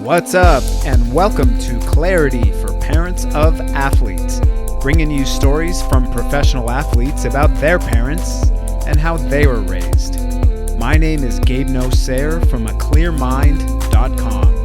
What's up, and welcome to Clarity for Parents of Athletes, bringing you stories from professional athletes about their parents and how they were raised. My name is Gabe Nosseir from aclearmind.com.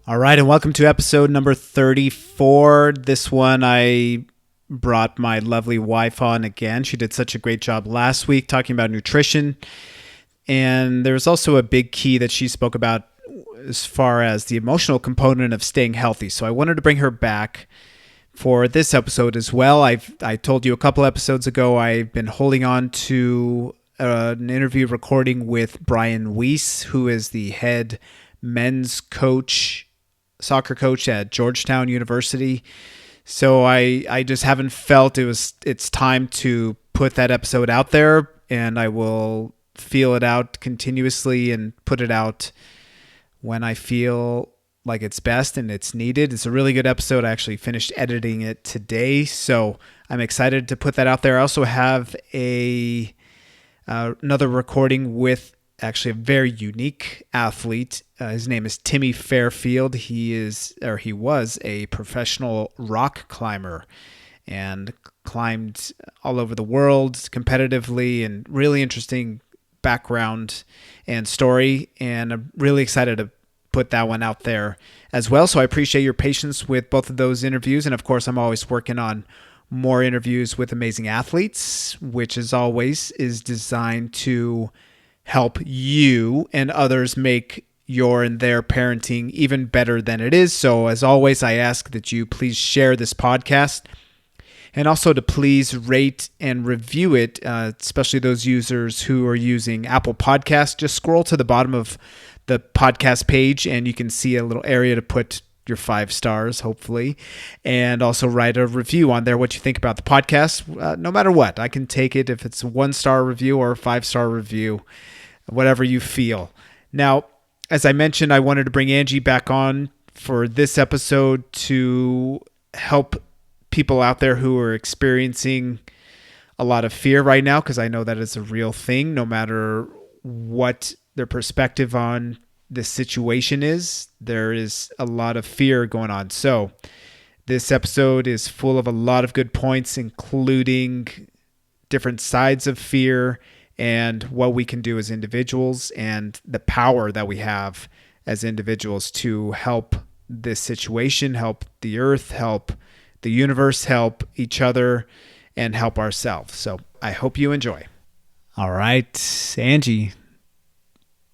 All right, and welcome to episode number 34. This one, I brought my lovely wife on again. She did such a great job last week talking about nutrition. And there was also a big key that she spoke about as far as the emotional component of staying healthy. So I wanted to bring her back for this episode as well. I told you a couple episodes ago, I've been holding on to an interview recording with Brian Weiss, who is the head men's soccer coach at Georgetown University. So I just haven't felt it's time to put that episode out there, and I will feel it out continuously and put it out when I feel like it's best and it's needed. It's a really good episode. I actually finished editing it today, so I'm excited to put that out there. I also have another recording with actually a very unique athlete. His name is Timmy Fairfield. He was a professional rock climber and climbed all over the world competitively, and really interesting background and story. And I'm really excited to put that one out there as well. So I appreciate your patience with both of those interviews. And of course, I'm always working on more interviews with amazing athletes, which as always is designed to help you and others make your and their parenting even better than it is. So as always, I ask that you please share this podcast, and also to please rate and review it, especially those users who are using Apple Podcasts. Just scroll to the bottom of the podcast page and you can see a little area to put your 5 stars, hopefully, and also write a review on there, what you think about the podcast. No matter what, I can take it if it's a 1-star review or a 5-star review, whatever you feel. Now, as I mentioned, I wanted to bring Angie back on for this episode to help people out there who are experiencing a lot of fear right now, because I know that is a real thing, no matter what their perspective on this situation is. There is a lot of fear going on. So this episode is full of a lot of good points, including different sides of fear and what we can do as individuals and the power that we have as individuals to help this situation, help the earth, help the universe, help each other, and help ourselves. So I hope you enjoy. All right, Angie,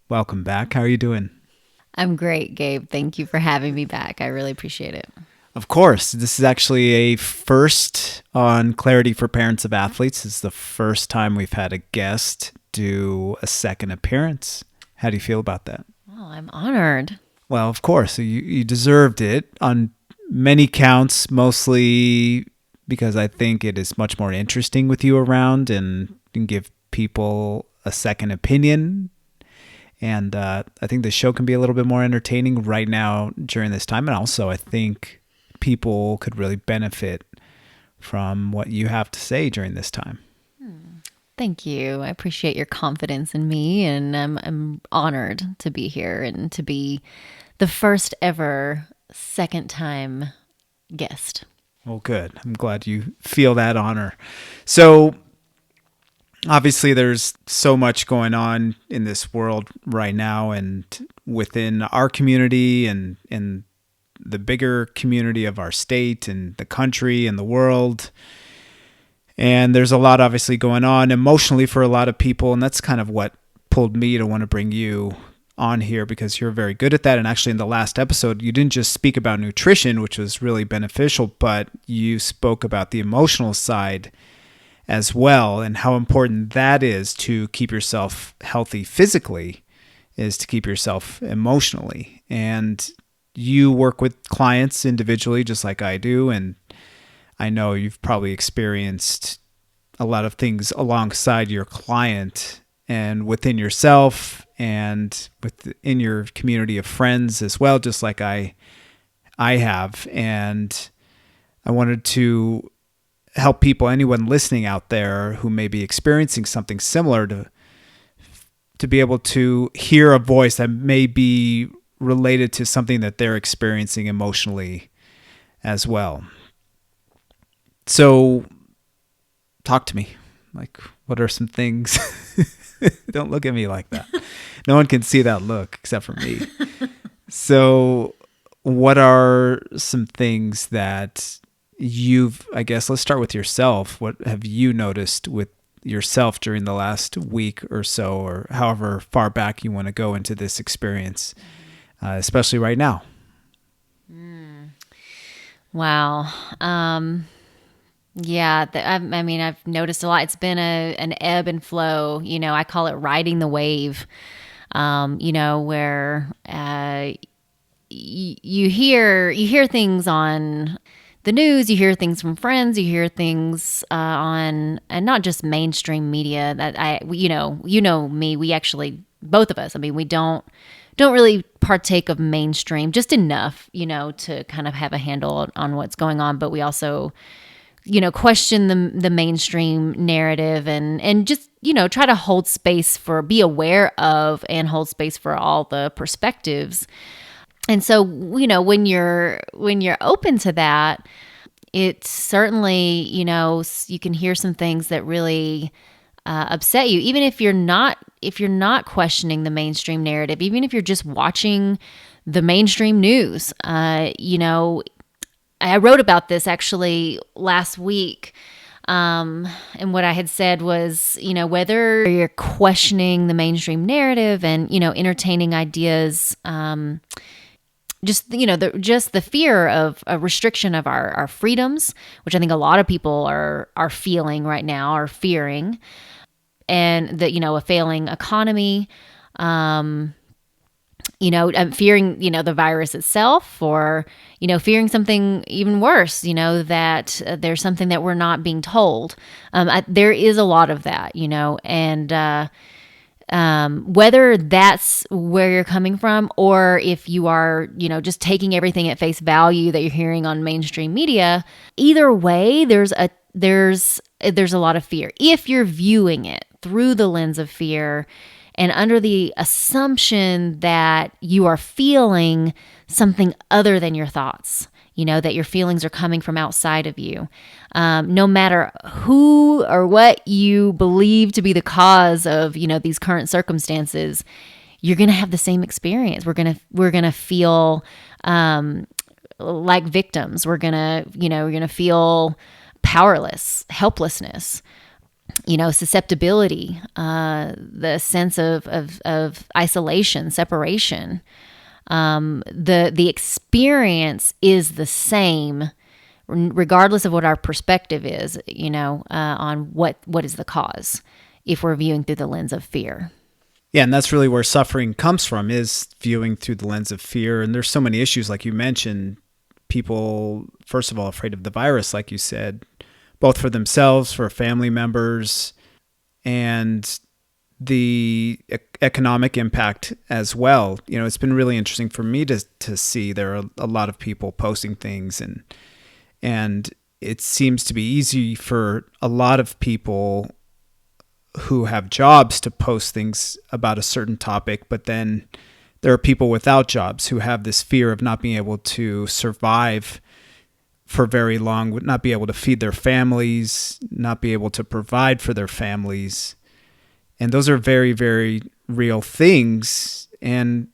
welcome back. How are you doing? I'm great, Gabe. Thank you for having me back. I really appreciate it. Of course. This is actually a first on Clarity for Parents of Athletes. It's the first time we've had a guest do a second appearance. How do you feel about that? Oh, I'm honored. Well, of course. You deserved it on many counts, mostly because I think it is much more interesting with you around and can give people a second opinion. And I think the show can be a little bit more entertaining right now during this time. And also, I think people could really benefit from what you have to say during this time. Thank you. I appreciate your confidence in me, and I'm honored to be here and to be the first ever second-time guest. Well, good. I'm glad you feel that honor. So obviously, there's so much going on in this world right now, and within our community and in the bigger community of our state and the country and the world. And there's a lot obviously going on emotionally for a lot of people, and that's kind of what pulled me to want to bring you on here, because you're very good at that. And actually in the last episode, you didn't just speak about nutrition, which was really beneficial, but you spoke about the emotional side as well, and how important that is to keep yourself healthy physically is to keep yourself emotionally. And you work with clients individually just like I do, and I know you've probably experienced a lot of things alongside your client and within yourself and within your community of friends as well, just like I I have. And I wanted to help people, anyone listening out there who may be experiencing something similar, to be able to hear a voice that may be related to something that they're experiencing emotionally as well. So talk to me. Like, what are some things? Don't look at me like that. No one can see that look except for me. So what are some things that I guess let's start with yourself. What have you noticed with yourself during the last week or so, or however far back you want to go into this experience, especially right now? Wow. Yeah, I've noticed a lot. It's been an ebb and flow. I call it riding the wave. Where you hear things on the news, you hear things from friends, you hear things on, and not just mainstream media. That me. We actually, both of us. We don't really partake of mainstream, just enough, to kind of have a handle on what's going on. But we also, question the mainstream narrative and just, try to be aware of and hold space for all the perspectives. And so, when you're open to that, it's certainly, you can hear some things that really upset you, even if you're not questioning the mainstream narrative, even if you're just watching the mainstream news. I wrote about this actually last week. And what I had said was, whether you're questioning the mainstream narrative and, entertaining ideas, just the fear of a restriction of our freedoms, which I think a lot of people are feeling right now, are fearing, and a failing economy, fearing, the virus itself, or, fearing something even worse, that there's something that we're not being told. There is a lot of that, and whether that's where you're coming from, or if you are, just taking everything at face value that you're hearing on mainstream media, either way, there's a lot of fear. If you're viewing it through the lens of fear and under the assumption that you are feeling something other than your thoughts, that your feelings are coming from outside of you. No matter who or what you believe to be the cause of, these current circumstances, you're going to have the same experience. We're going to feel like victims. we're going to feel powerless, helplessness, susceptibility, the sense of isolation, separation. The experience is the same, regardless of what our perspective is, on what is the cause, if we're viewing through the lens of fear. Yeah, and that's really where suffering comes from, is viewing through the lens of fear. And there's so many issues, like you mentioned. People, first of all, afraid of the virus, like you said, both for themselves, for family members, and the economic impact as well. It's been really interesting for me to see there are a lot of people posting things, and it seems to be easy for a lot of people who have jobs to post things about a certain topic, but then there are people without jobs who have this fear of not being able to survive for very long, would not be able to feed their families, not be able to provide for their families. And those are very, very real things. And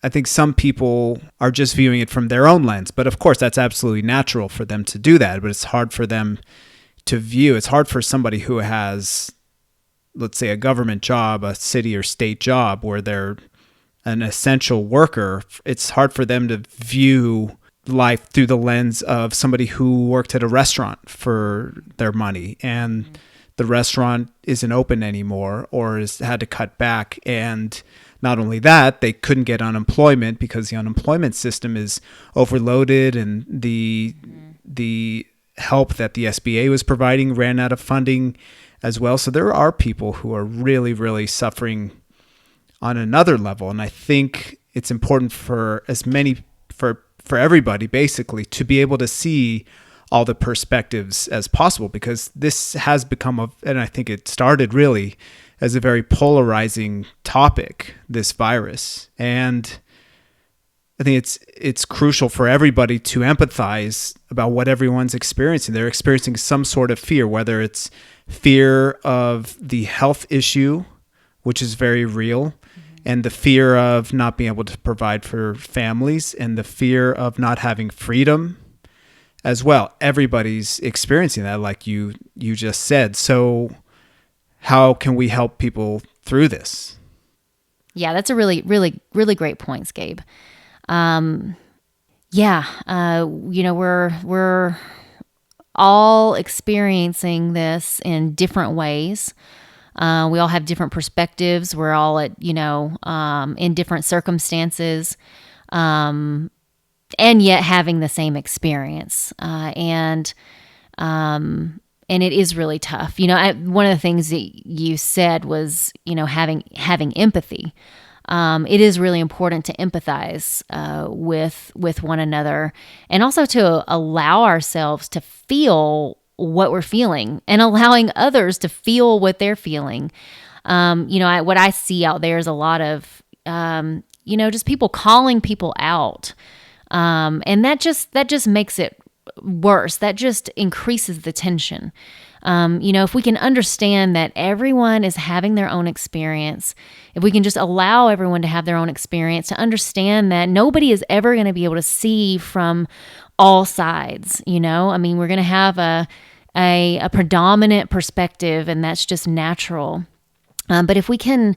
I think some people are just viewing it from their own lens. But of course, that's absolutely natural for them to do that. But it's hard for them to view. It's hard for somebody who has, let's say, a government job, a city or state job, where they're an essential worker. It's hard for them to view life through the lens of somebody who worked at a restaurant for their money, and the restaurant isn't open anymore or has had to cut back. And not only that, they couldn't get unemployment because the unemployment system is overloaded, and the help that the SBA was providing ran out of funding as well. So there are people who are really, really suffering on another level. And I think it's important for for everybody, basically, to be able to see all the perspectives as possible, because this has become and I think it started really as a very polarizing topic, this virus. And I think it's crucial for everybody to empathize about what everyone's experiencing. They're experiencing some sort of fear, whether it's fear of the health issue, which is very real, and the fear of not being able to provide for families, and the fear of not having freedom as well. Everybody's experiencing that, like you just said. So how can we help people through this? Yeah, that's a really, really, really great point, Gabe. We're all experiencing this in different ways. We all have different perspectives. We're all in different circumstances, and yet having the same experience. And it is really tough. One of the things that you said was, having empathy. It is really important to empathize with one another, and also to allow ourselves to feel what we're feeling, and allowing others to feel what they're feeling. What I see out there is a lot of, just people calling people out, and that just makes it worse. That just increases the tension. If we can understand that everyone is having their own experience, if we can just allow everyone to have their own experience, to understand that nobody is ever going to be able to see from all sides, we're going to have a predominant perspective, and that's just natural. But if we can,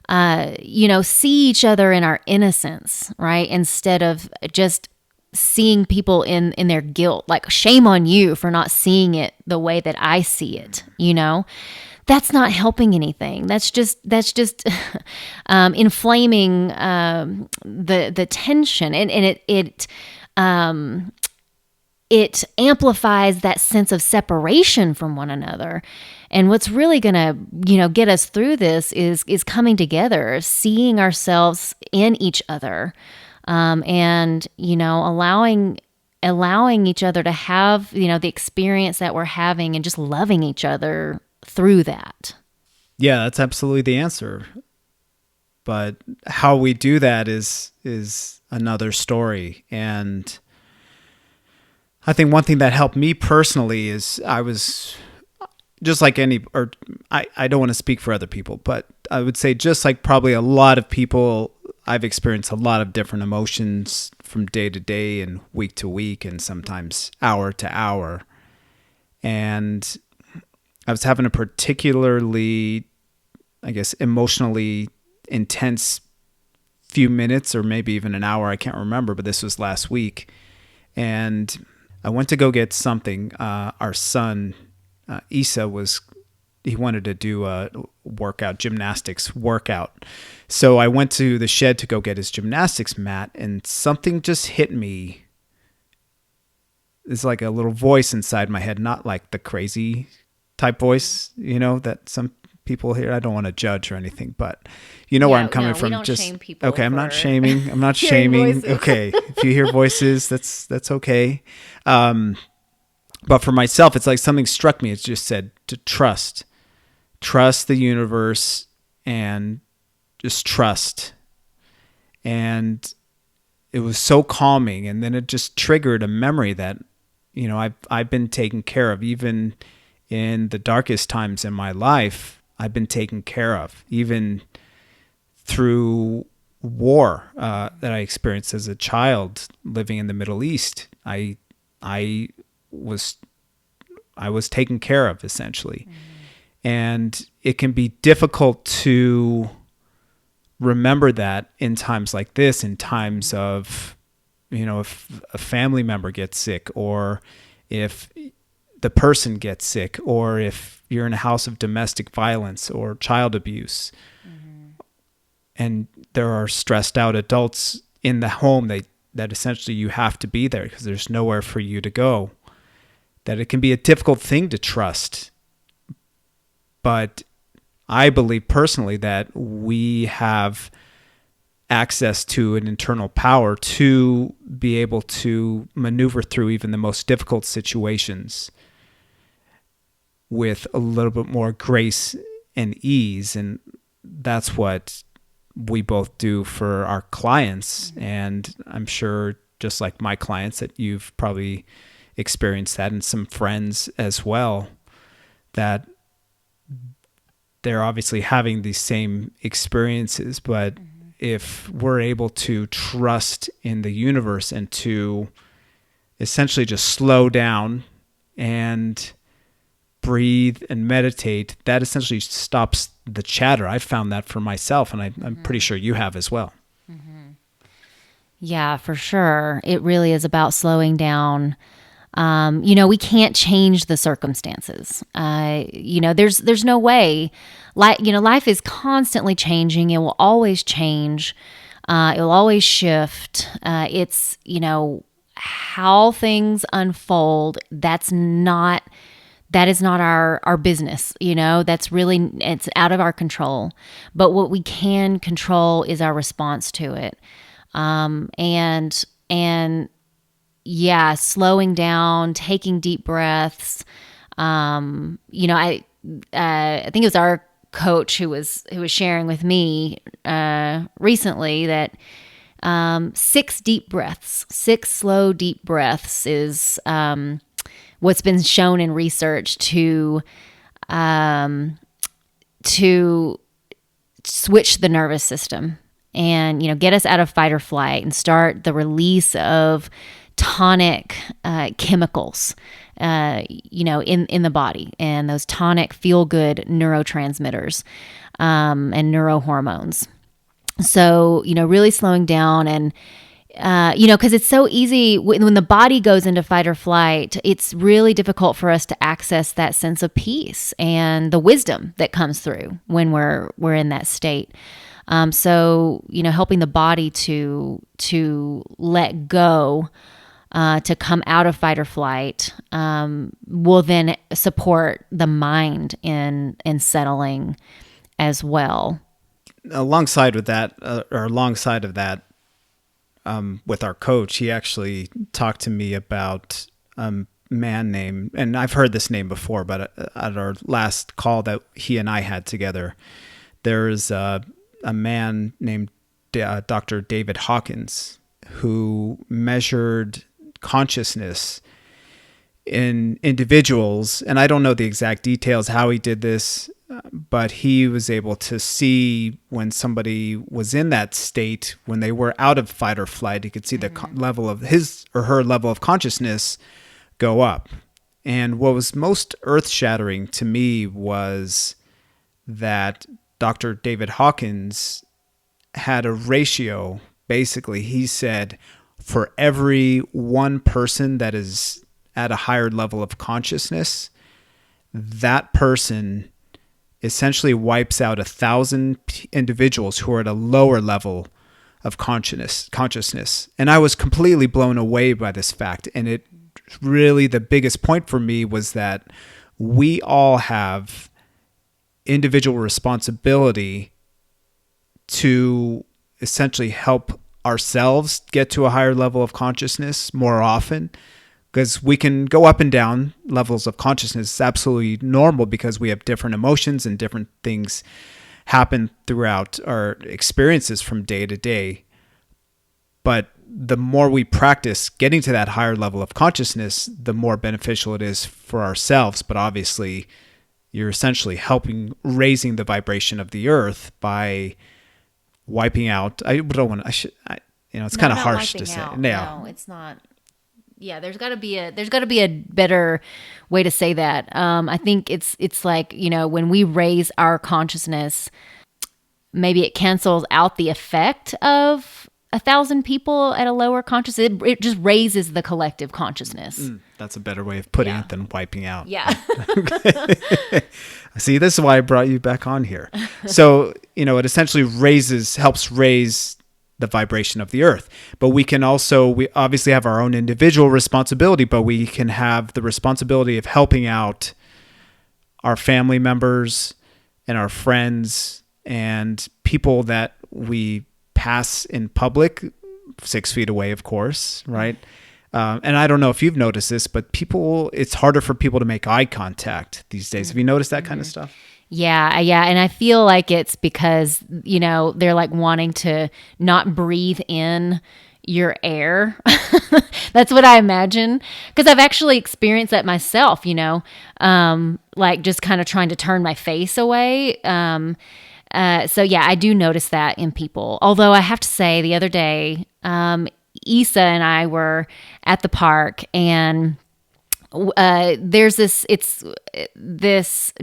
see each other in our innocence, right? Instead of just seeing people in their guilt, like, shame on you for not seeing it the way that I see it, that's not helping anything. That's just inflaming the tension, and it amplifies that sense of separation from one another. And what's really going to, get us through this is coming together, seeing ourselves in each other, and allowing each other to have, the experience that we're having, and just loving each other through that. Yeah, that's absolutely the answer. But how we do that is another story. And I think one thing that helped me personally is I was just like I don't want to speak for other people, but I would say just like probably a lot of people, I've experienced a lot of different emotions from day to day and week to week, and sometimes hour to hour. And I was having a particularly, I guess, emotionally intense few minutes, or maybe even an hour. I can't remember, but this was last week. And I went to go get something. Our son, Issa, he wanted to do a gymnastics workout. So I went to the shed to go get his gymnastics mat, and something just hit me. It's like a little voice inside my head, not like the crazy type voice, that some people hear. I don't want to judge or anything, but where I'm coming from. We don't shame people. Okay, I'm not shaming. I'm not shaming. Voices. Okay, if you hear voices, that's okay. But for myself, it's like something struck me. It just said to trust the universe, and just trust. And it was so calming. And then it just triggered a memory that, I've been taken care of. Even in the darkest times in my life, I've been taken care of. Even through war that I experienced as a child living in the Middle East, I was taken care of, essentially. Mm-hmm. And it can be difficult to remember that in times like this, in times of, if a family member gets sick, or if the person gets sick, or if you're in a house of domestic violence or child abuse, and there are stressed out adults in the home that essentially you have to be there because there's nowhere for you to go, that it can be a difficult thing to trust. But I believe personally that we have access to an internal power to be able to maneuver through even the most difficult situations with a little bit more grace and ease. And that's what we both do for our clients. And I'm sure, just like my clients, that you've probably experienced that, and some friends as well, that they're obviously having these same experiences. But if we're able to trust in the universe and to essentially just slow down and breathe and meditate, that essentially stops the chatter. I've found that for myself, and I'm pretty sure you have as well. Yeah, for sure. It really is about slowing down. We can't change the circumstances. There's no way. Life is constantly changing. It will always change. It will always shift. It's, how things unfold. That is not our business. It's out of our control. But what we can control is our response to it. Slowing down, taking deep breaths. I think it was our coach who was sharing with me recently that 6 slow deep breaths is what's been shown in research to switch the nervous system and get us out of fight or flight and start the release of tonic chemicals in the body, and those tonic feel good neurotransmitters and neurohormones. So really slowing down, and because it's so easy when the body goes into fight or flight, it's really difficult for us to access that sense of peace and the wisdom that comes through when we're in that state. So helping the body to let go, to come out of fight or flight, will then support the mind in settling as well. Alongside of that, with our coach, he actually talked to me about a man named, and I've heard this name before, but at our last call that he and I had together, there's a man named Dr. David Hawkins, who measured consciousness in individuals. And I don't know the exact details how he did this, but he was able to see when somebody was in that state, when they were out of fight or flight, he could see the level of his or her level of consciousness go up. And what was most earth-shattering to me was that Dr. David Hawkins had a ratio. Basically, he said, for every one person that is at a higher level of consciousness, that person essentially wipes out 1,000 individuals who are at a lower level of consciousness. And I was completely blown away by this fact. And it really, the biggest point for me was that we all have individual responsibility to essentially help ourselves get to a higher level of consciousness more often, because we can go up and down levels of consciousness. It's absolutely normal because we have different emotions and different things happen throughout our experiences from day to day. But the more we practice getting to that higher level of consciousness, the more beneficial it is for ourselves. But obviously, you're essentially raising the vibration of the earth by wiping out. It's kind of harsh to say. No, it's not. Yeah, there's got to be a better way to say that. I think it's like, when we raise our consciousness, maybe it cancels out the effect of 1,000 people at a lower consciousness. It just raises the collective consciousness. That's a better way of putting it than wiping out. Yeah. See, this is why I brought you back on here. So, it essentially helps raise the vibration of the earth. But we obviously have our own individual responsibility, but we can have the responsibility of helping out our family members and our friends and people that we pass in public 6 feet away, of course, right? And I don't know if you've noticed this, but it's harder for people to make eye contact these days. Have you noticed that kind of stuff? Yeah. And I feel like it's because, they're like wanting to not breathe in your air. That's what I imagine. Because I've actually experienced that myself, like just kind of trying to turn my face away. So yeah, I do notice that in people. Although I have to say the other day, Issa and I were at the park, and there's this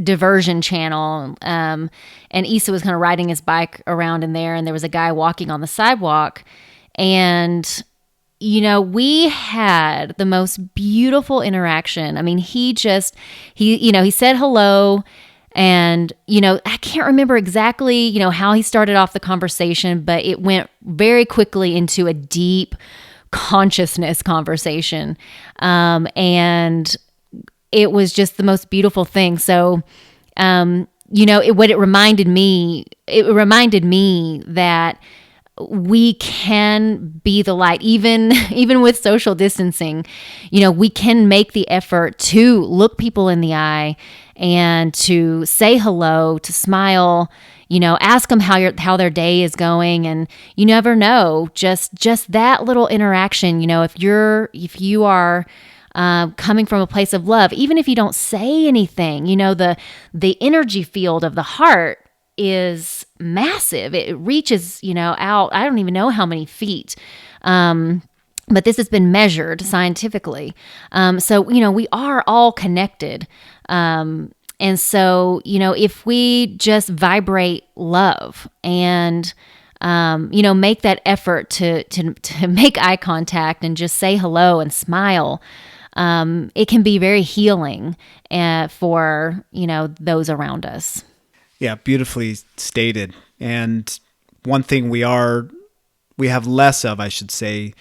diversion channel, and Issa was kind of riding his bike around in there, and there was a guy walking on the sidewalk, and we had the most beautiful interaction. I mean, he said hello. And, I can't remember exactly, how he started off the conversation, but it went very quickly into a deep consciousness conversation. And it was just the most beautiful thing. So, it reminded me that we can be the light, even with social distancing. We can make the effort to look people in the eye and to say hello, to smile, ask them how their day is going. And you never know, just that little interaction, if you are coming from a place of love, even if you don't say anything, the energy field of the heart is massive. It reaches, out, I don't even know how many feet. But this has been measured scientifically. So, we are all connected. And so, if we just vibrate love and, make that effort to make eye contact and just say hello and smile, it can be very healing for, those around us. Yeah, beautifully stated. And one thing we have less of, I should say,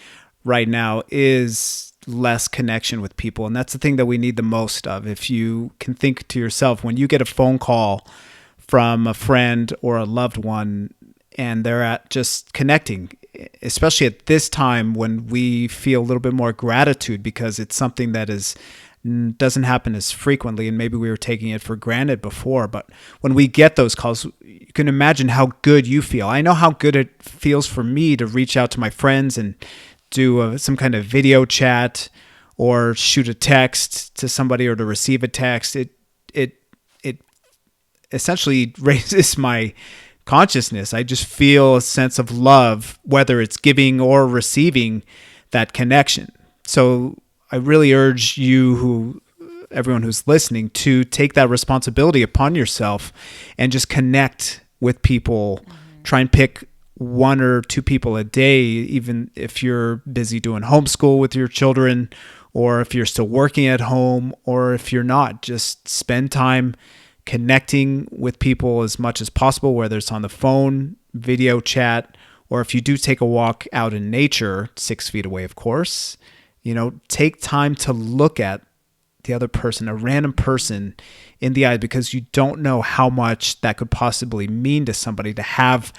right now is less connection with people. And that's the thing that we need the most of. If you can think to yourself, when you get a phone call from a friend or a loved one and they're at just connecting, especially at this time when we feel a little bit more gratitude because it's something that doesn't happen as frequently, and maybe we were taking it for granted before, but when we get those calls, you can imagine how good you feel. I know how good it feels for me to reach out to my friends and do some kind of video chat or shoot a text to somebody or to receive a text. It essentially raises my consciousness. I just feel a sense of love, whether it's giving or receiving that connection. So I really urge everyone who's listening, to take that responsibility upon yourself and just connect with people. Mm-hmm. Try and pick 1 or 2 people a day, even if you're busy doing homeschool with your children, or if you're still working at home, or if you're not, just spend time connecting with people as much as possible, whether it's on the phone, video chat, or if you do take a walk out in nature, 6 feet away, of course. Take time to look at the other person, a random person, in the eye, because you don't know how much that could possibly mean to somebody to have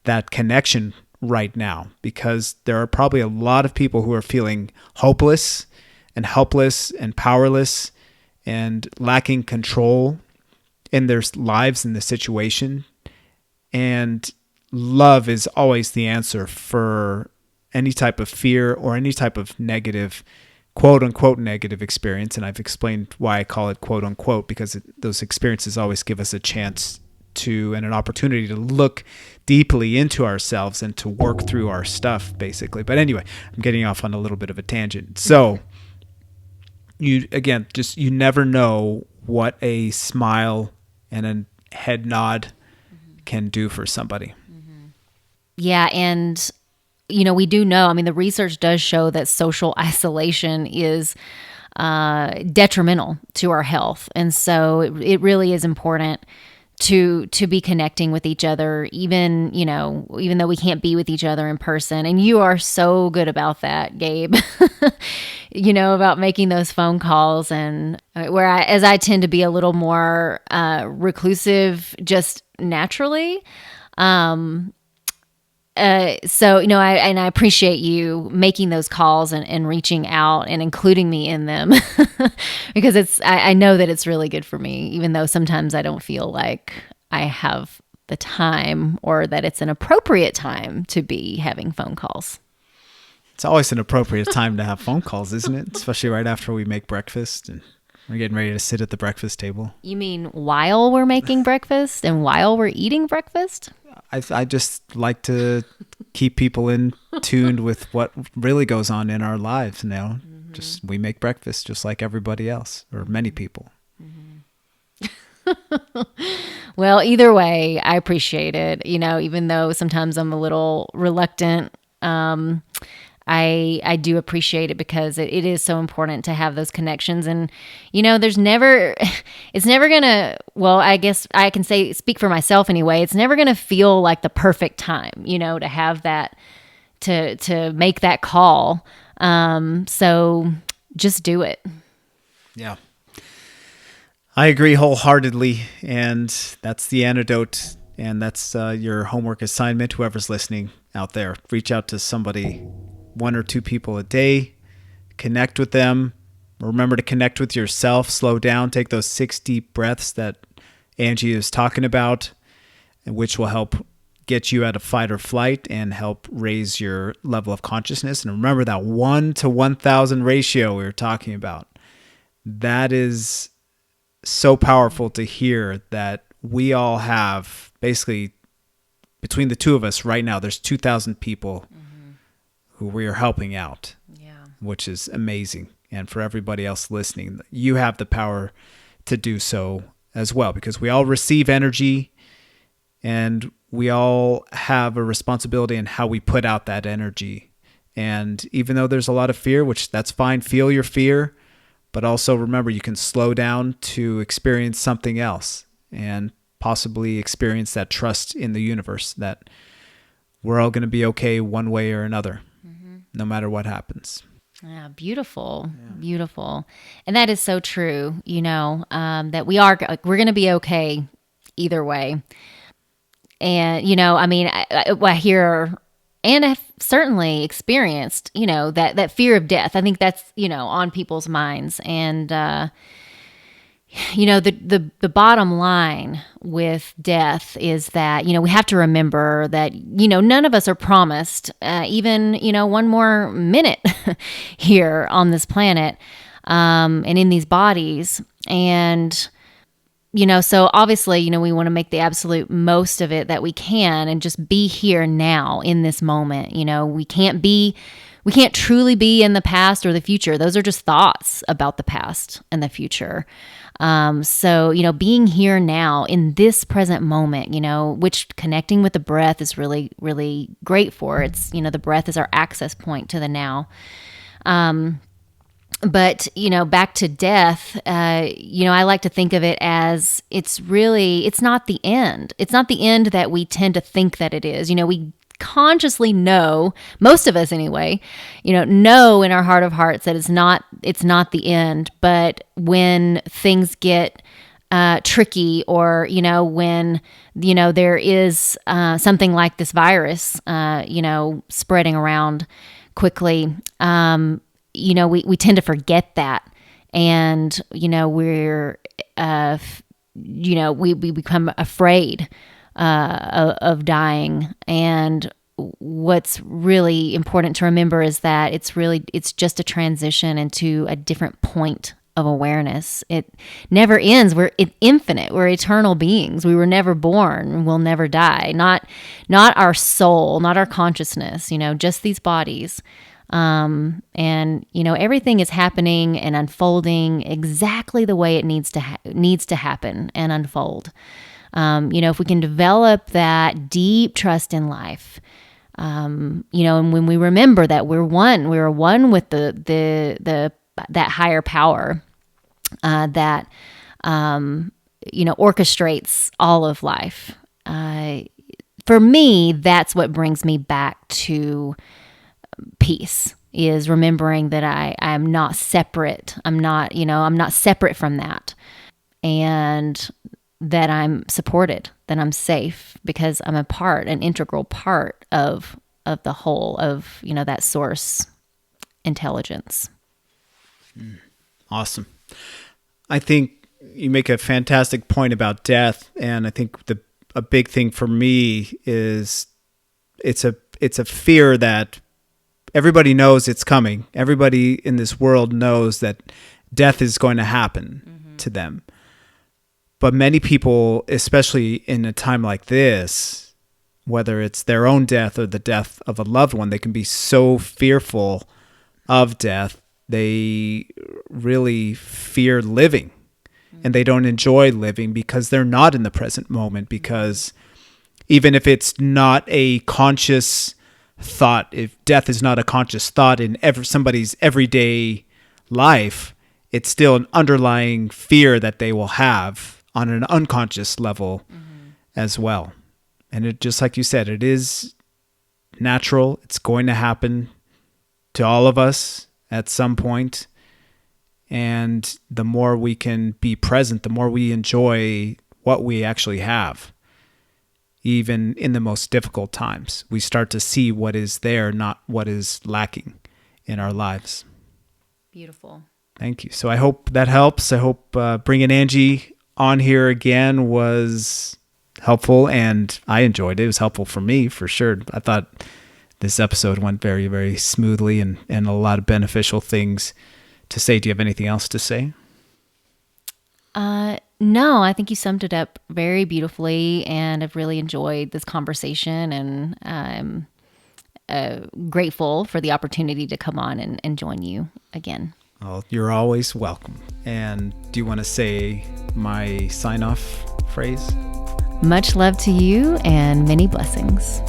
that connection right now, because there are probably a lot of people who are feeling hopeless and helpless and powerless and lacking control in their lives and the situation. And love is always the answer for any type of fear or any type of negative, quote unquote, negative experience. And I've explained why I call it quote unquote, because those experiences always give us a chance to and an opportunity to look deeply into ourselves and to work through our stuff, basically. But anyway, I'm getting off on a little bit of a tangent. So you never know what a smile and a head nod can do for somebody. Mm-hmm. Yeah. And we do know, the research does show that social isolation is detrimental to our health. And so it really is important to be connecting with each other, even though we can't be with each other in person. And you are so good about that, Gabe, about making those phone calls. And as I tend to be a little more reclusive just naturally, So, I appreciate you making those calls and reaching out and including me in them because I know that it's really good for me, even though sometimes I don't feel like I have the time or that it's an appropriate time to be having phone calls. It's always an appropriate time to have phone calls, isn't it? Especially right after we make breakfast and we're getting ready to sit at the breakfast table. You mean while we're making breakfast and while we're eating breakfast? I just like to keep people in tuned with what really goes on in our lives now. Mm-hmm. Just we make breakfast just like everybody else or many people. Mm-hmm. Well, either way, I appreciate it. Even though sometimes I'm a little reluctant, I do appreciate it because it is so important to have those connections. And, it's never gonna, well, I guess I can speak for myself anyway. It's never gonna feel like the perfect time, to have that, to make that call. So just do it. Yeah. I agree wholeheartedly. And that's the antidote. And that's your homework assignment, whoever's listening out there. Reach out to somebody, 1 or 2 people a day, connect with them. Remember to connect with yourself, slow down, take those 6 deep breaths that Angie is talking about, which will help get you out of fight or flight and help raise your level of consciousness. And remember that 1 to 1,000 ratio we were talking about. That is so powerful to hear that we all have basically between the two of us right now, there's 2,000 people who we are helping out, which is amazing. And for everybody else listening, you have the power to do so as well, because we all receive energy and we all have a responsibility in how we put out that energy. And even though there's a lot of fear, which that's fine, feel your fear, but also remember you can slow down to experience something else and possibly experience that trust in the universe that we're all going to be okay one way or another. No matter what happens. Yeah, beautiful, beautiful. And that is so true, that we're going to be okay either way. And, I hear and I've certainly experienced, that fear of death. I think that's, on people's minds. And, the bottom line with death is that, we have to remember that, none of us are promised even, one more minute here on this planet and in these bodies. And, so obviously, we want to make the absolute most of it that we can and just be here now in this moment. We can't truly be in the past or the future. Those are just thoughts about the past and the future. So, being here now in this present moment, which connecting with the breath is really, really great for. It's, the breath is our access point to the now. But, back to death, I like to think of it as it's not the end. It's not the end that we tend to think that it is. We consciously know, most of us anyway, know in our heart of hearts that it's not the end. But when things get tricky, or when there is something like this virus spreading around quickly, we tend to forget that, and we're we become afraid of dying. And what's really important to remember is that it's just a transition into a different point of awareness. It never ends. We're infinite. We're eternal beings. We were never born. We'll never die. Not our soul, not our consciousness, just these bodies. And everything is happening and unfolding exactly the way it needs to happen and unfold. If we can develop that deep trust in life, and when we remember that we're one with that higher power, that, orchestrates all of life. For me, that's what brings me back to peace, is remembering that I am not separate. I'm not separate from that. And that I'm supported, that I'm safe, because I'm an integral part of the whole of, that source intelligence. Awesome. I think you make a fantastic point about death, and I think a big thing for me is it's a fear that everybody knows it's coming. Everybody in this world knows that death is going to happen to them. But many people, especially in a time like this, whether it's their own death or the death of a loved one, they can be so fearful of death. They really fear living, and they don't enjoy living because they're not in the present moment. Because even if it's not a conscious thought, if death is not a conscious thought in somebody's everyday life, it's still an underlying fear that they will have on an unconscious level as well. And it, just like you said, it is natural. It's going to happen to all of us at some point. And the more we can be present, the more we enjoy what we actually have. Even in the most difficult times, we start to see what is there, not what is lacking in our lives. Beautiful. Thank you. So I hope that helps. I hope bringing Angie on here again was helpful, and I enjoyed it. It was helpful for me, for sure. I thought this episode went very, very smoothly, and a lot of beneficial things to say. Do you have anything else to say? No, I think you summed it up very beautifully, and I've really enjoyed this conversation, and I'm grateful for the opportunity to come on and join you again. Well, you're always welcome. And do you want to say my sign-off phrase? Much love to you and many blessings.